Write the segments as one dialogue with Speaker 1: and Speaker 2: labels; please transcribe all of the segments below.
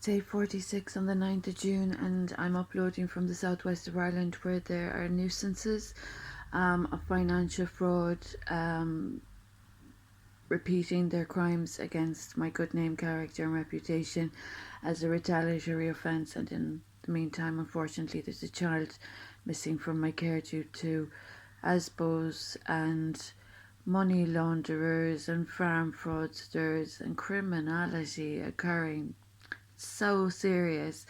Speaker 1: Day 46 on the 9th of June, and I'm uploading from the southwest of Ireland, where there are nuisances of financial fraud repeating their crimes against my good name, character and reputation as a retaliatory offence. And in the meantime, unfortunately, there's a child missing from my care due to ASBOs and money launderers and farm fraudsters and criminality occurring. So serious.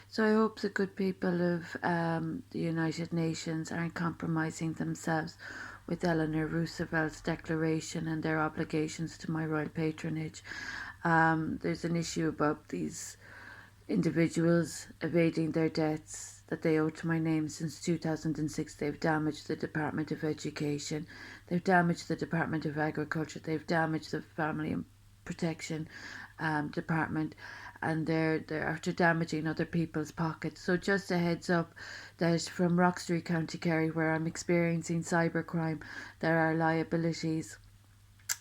Speaker 1: So I hope the good people of the United Nations aren't compromising themselves with Eleanor Roosevelt's declaration and their obligations to my royal patronage. There's an issue about these individuals evading their debts that they owe to my name since 2006. They've damaged the Department of Education, they've damaged the Department of Agriculture, they've damaged the Family and Protection Department, and they're after damaging other people's pockets. So just a heads up that from Roxbury, County Kerry, where I'm experiencing cybercrime, there are liabilities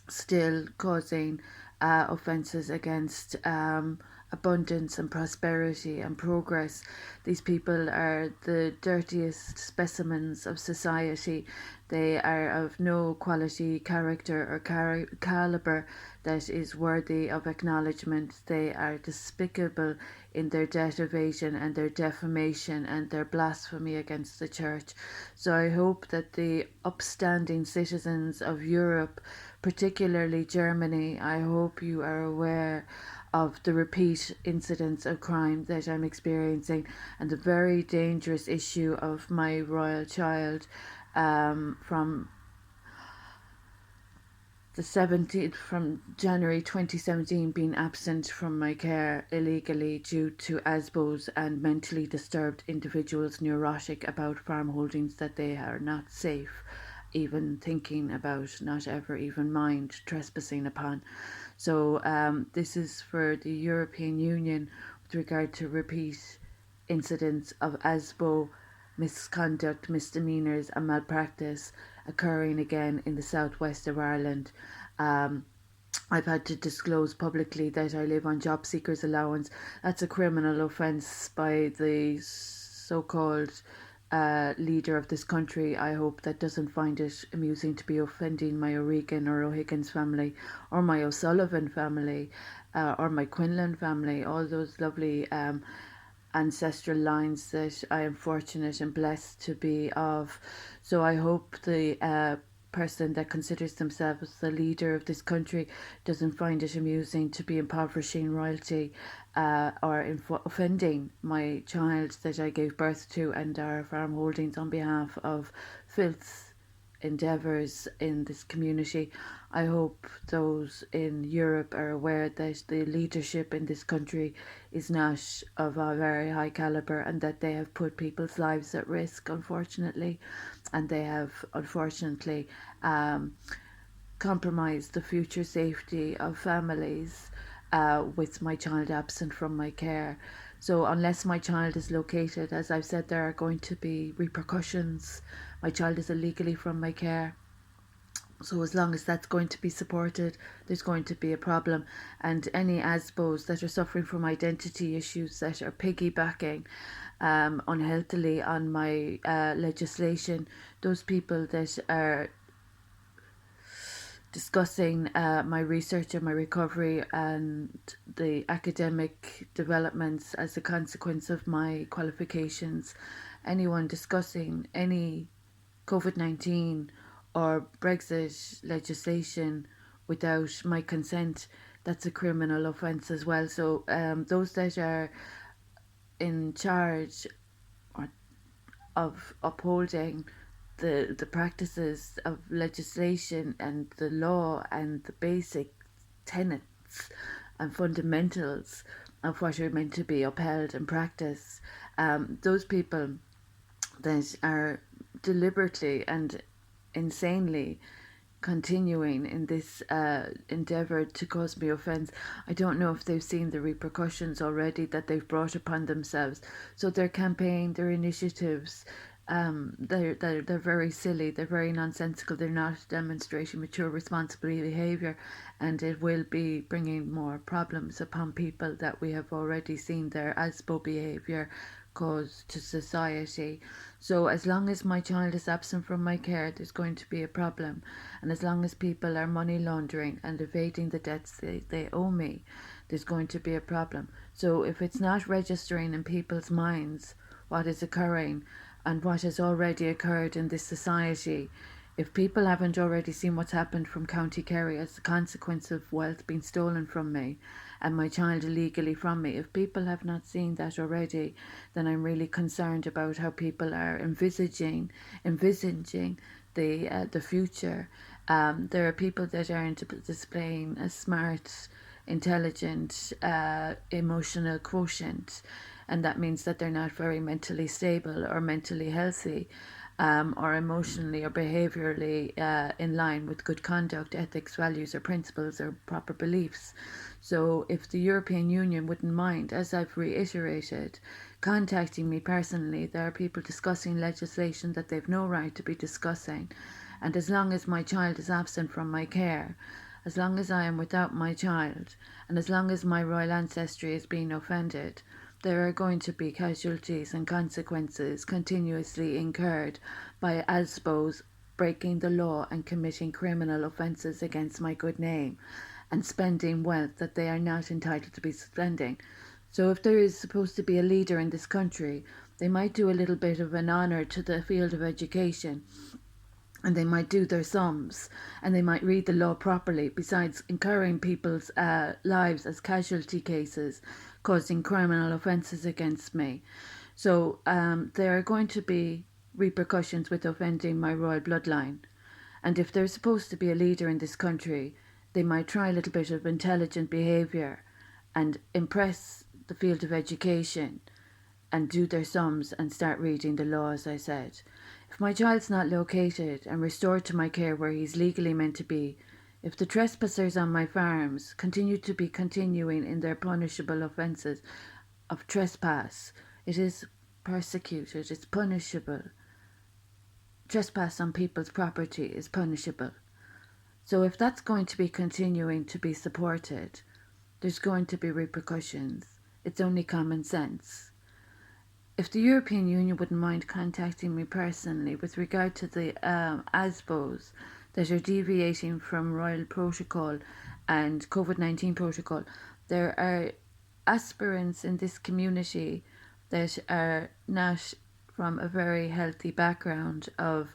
Speaker 1: still causing offences against abundance and prosperity and progress. These people are the dirtiest specimens of society. They are of no quality, character or calibre that is worthy of acknowledgement. They are despicable in their debt evasion and their defamation and their blasphemy against the church. So I hope that the upstanding citizens of Europe, particularly Germany, I hope you are aware of the repeat incidents of crime that I'm experiencing and the very dangerous issue of my royal child from the 17th, from January 2017, being absent from my care illegally due to ASBOs and mentally disturbed individuals neurotic about farm holdings that they are not safe even thinking about, not ever even mind trespassing upon. So this is for the European Union with regard to repeat incidents of ASBO misconduct, misdemeanours and malpractice occurring again in the southwest of Ireland. I've had to disclose publicly that I live on job seekers allowance. That's a criminal offence by the so-called leader of this country. I hope that doesn't find it amusing to be offending my O'Regan or O'Higgins family, or my O'Sullivan family, or my Quinlan family, all those lovely ancestral lines that I am fortunate and blessed to be of. So I hope the person that considers themselves the leader of this country doesn't find it amusing to be impoverishing royalty or offending my child that I gave birth to and our farm holdings on behalf of filth endeavours in this community. I hope those in Europe are aware that the leadership in this country is not of a very high calibre and that they have put people's lives at risk, unfortunately, and they have unfortunately compromised the future safety of families with my child absent from my care. So unless my child is located, as I've said, there are going to be repercussions. My child is illegally from my care. So as long as that's going to be supported, there's going to be a problem. And any ASBOs that are suffering from identity issues that are piggybacking unhealthily on my legislation, those people that are discussing my research and my recovery and the academic developments as a consequence of my qualifications, anyone discussing any COVID-19 or Brexit legislation without my consent, that's a criminal offence as well. So those that are in charge of upholding the practices of legislation and the law and the basic tenets and fundamentals of what are meant to be upheld and practiced, those people that are deliberately and insanely continuing in this endeavour to cause me offence, I don't know if they've seen the repercussions already that they've brought upon themselves. So their campaign, their initiatives, they're very silly, they're very nonsensical, they're not demonstrating mature responsible behaviour, and it will be bringing more problems upon people that we have already seen their ASBO behaviour cause to society. So as long as my child is absent from my care, there's going to be a problem, and as long as people are money laundering and evading the debts they owe me, there's going to be a problem. So if it's not registering in people's minds what is occurring and what has already occurred in this society, if people haven't already seen what's happened from County Kerry as a consequence of wealth being stolen from me and my child illegally from me, if people have not seen that already, then I'm really concerned about how people are envisaging the future. There are people that aren't displaying a smart, intelligent, emotional quotient, and that means that they're not very mentally stable or mentally healthy, or emotionally or behaviourally in line with good conduct, ethics, values, or principles or proper beliefs. So if the European Union wouldn't mind, as I've reiterated, contacting me personally, there are people discussing legislation that they've no right to be discussing. And as long as my child is absent from my care, as long as I am without my child, and as long as my royal ancestry is being offended, there are going to be casualties and consequences continuously incurred by ASBOs breaking the law and committing criminal offences against my good name and spending wealth that they are not entitled to be spending. So if there is supposed to be a leader in this country, they might do a little bit of an honour to the field of education, and they might do their sums, and they might read the law properly, besides incurring people's lives as casualty cases, causing criminal offences against me. So there are going to be repercussions with offending my royal bloodline. And if there's supposed to be a leader in this country, they might try a little bit of intelligent behaviour and impress the field of education and do their sums and start reading the law, as I said. If my child's not located and restored to my care where he's legally meant to be, if the trespassers on my farms continue to be continuing in their punishable offences of trespass, it is persecuted, it's punishable. Trespass on people's property is punishable. So if that's going to be continuing to be supported, there's going to be repercussions. It's only common sense. If the European Union wouldn't mind contacting me personally with regard to the ASBOs that are deviating from Royal Protocol and COVID-19 Protocol, there are aspirants in this community that are not from a very healthy background of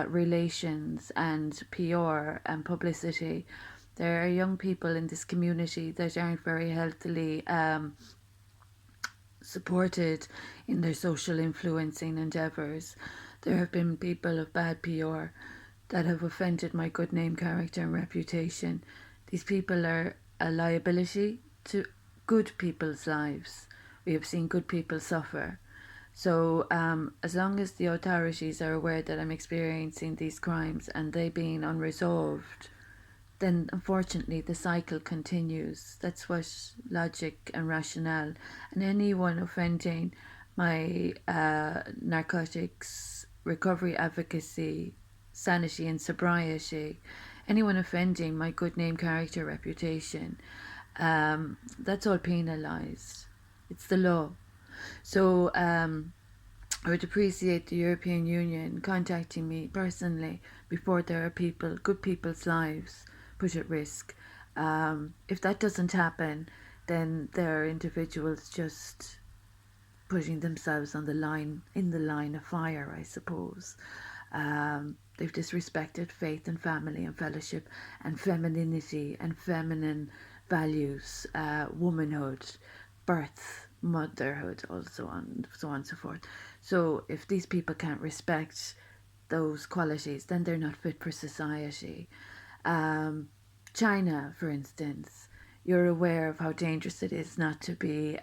Speaker 1: relations and PR and publicity. There are young people in this community that aren't very healthily supported in their social influencing endeavours. There have been people of bad PR that have offended my good name, character and reputation. These people are a liability to good people's lives. We have seen good people suffer. So as long as the authorities are aware that I'm experiencing these crimes and they being unresolved, then unfortunately the cycle continues. That's what logic and rationale. And anyone offending my narcotics recovery advocacy, sanity and sobriety, anyone offending my good name, character, reputation, that's all penalised. It's the law. So I would appreciate the European Union contacting me personally before there are people, good people's lives put at risk. If that doesn't happen, then there are individuals just putting themselves on the line, in the line of fire, I suppose. They've disrespected faith and family and fellowship and femininity and feminine values, womanhood, birth, motherhood, also on so on and so forth. So if these people can't respect those qualities, then they're not fit for society. China, for instance, you're aware of how dangerous it is not to be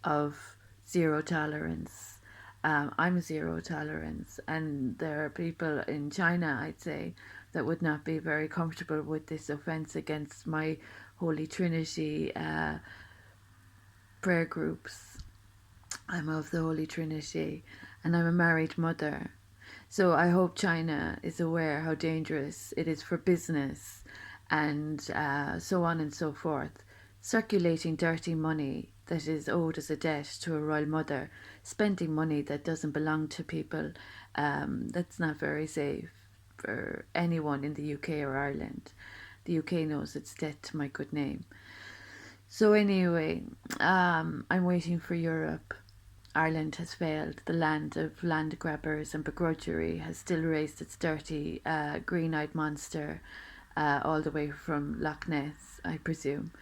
Speaker 1: of zero tolerance. I'm zero tolerance, and there are people in China, I'd say, that would not be very comfortable with this offence against my Holy Trinity prayer groups. I'm of the Holy Trinity, and I'm a married mother. So I hope China is aware how dangerous it is for business and so on and so forth. Circulating dirty money that is owed as a debt to a royal mother, spending money that doesn't belong to people, that's not very safe for anyone in the UK or Ireland. The UK knows its debt to my good name. So anyway, I'm waiting for Europe. Ireland has failed. The land of land grabbers and begrudgery has still raised its dirty, green-eyed monster all the way from Loch Ness, I presume.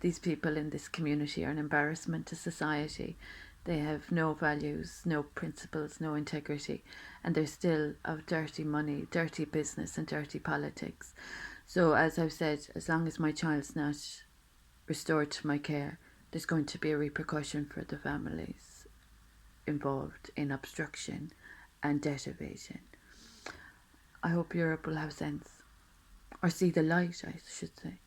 Speaker 1: These people in this community are an embarrassment to society. They have no values, no principles, no integrity, and they're still of dirty money, dirty business, and dirty politics. So, as I've said, as long as my child's not restored to my care, there's going to be a repercussion for the families involved in obstruction and debt evasion. I hope Europe will have sense, or see the light, I should say.